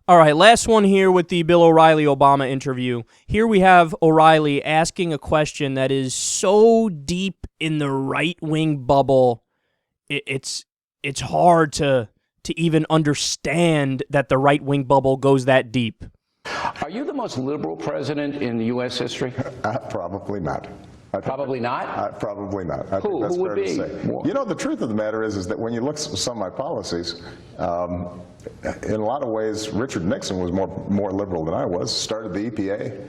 All right, last one here with the Bill O'Reilly-Obama interview. Here we have O'Reilly asking a question that is so deep in the right-wing bubble, it's hard to even understand that the right-wing bubble goes that deep. Are you the most liberal president in U.S. history? Probably not. Probably not? Probably not. I Who? think that's Who would fair be? to say. You know, the truth of the matter is that when you look at some of my policies, in a lot of ways, Richard Nixon was more liberal than I was. Started the EPA,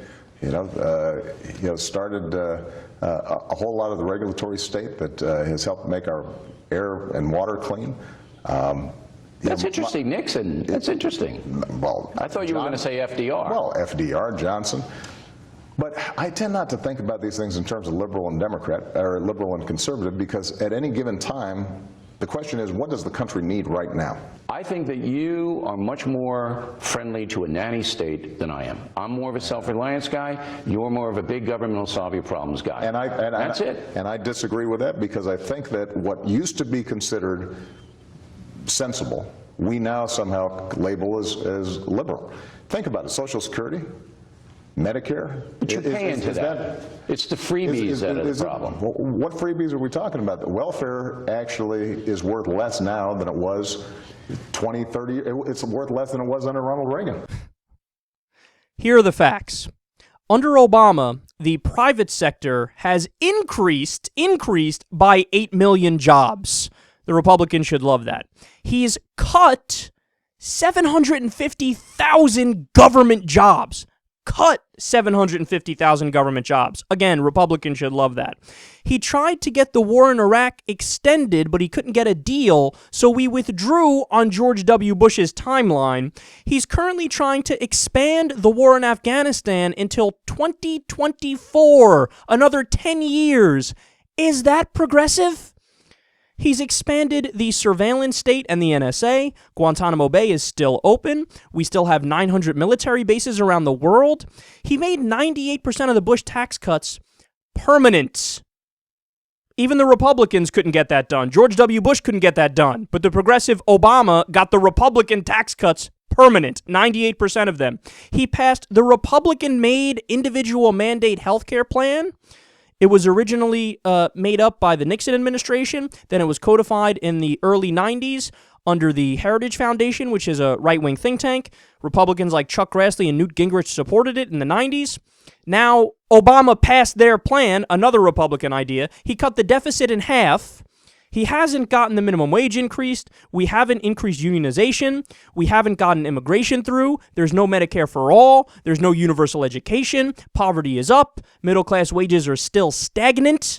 started a whole lot of the regulatory state that has helped make our air and water clean. That's interesting, Nixon. That's interesting. Well, I thought you were going to say FDR. Well, FDR, Johnson. But I tend not to think about these things in terms of liberal and Democrat, or liberal and conservative, because at any given time, the question is, what does the country need right now? I think that you are much more friendly to a nanny state than I am. I'm more of a self-reliance guy. You're more of a big government will solve your problems guy. That's it. And I disagree with that, because I think that what used to be considered sensible, we now somehow label as liberal. Think about it, Social Security, Medicare. But you're paying to that. It's the freebies that are the problem. What freebies are we talking about? The welfare actually is worth less now than it was 20, 30, it's worth less than it was under Ronald Reagan. Here are the facts. Under Obama, the private sector has increased by 8 million jobs. The Republicans should love that. He's cut 750,000 government jobs. Cut 750,000 government jobs. Again, Republicans should love that. He tried to get the war in Iraq extended, but he couldn't get a deal, so we withdrew on George W. Bush's timeline. He's currently trying to expand the war in Afghanistan until 2024, another 10 years. Is that progressive? He's expanded the surveillance state and the NSA. Guantanamo Bay is still open. We still have 900 military bases around the world. He made 98% of the Bush tax cuts permanent. Even the Republicans couldn't get that done. George W. Bush couldn't get that done. But the progressive Obama got the Republican tax cuts permanent, 98% of them. He passed the Republican-made individual mandate healthcare plan. It was originally made up by the Nixon administration. Then it was codified in the early 90s under the Heritage Foundation, which is a right-wing think tank. Republicans like Chuck Grassley and Newt Gingrich supported it in the 90s. Now, Obama passed their plan, another Republican idea. He cut the deficit in half. He hasn't gotten the minimum wage increased. We haven't increased unionization. We haven't gotten immigration through. There's no Medicare for all. There's no universal education. Poverty is up. Middle-class wages are still stagnant.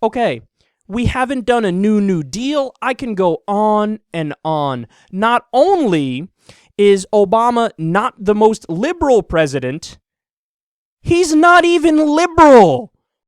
Okay, we haven't done a New Deal. I can go on and on. Not only is Obama not the most liberal president, he's not even liberal.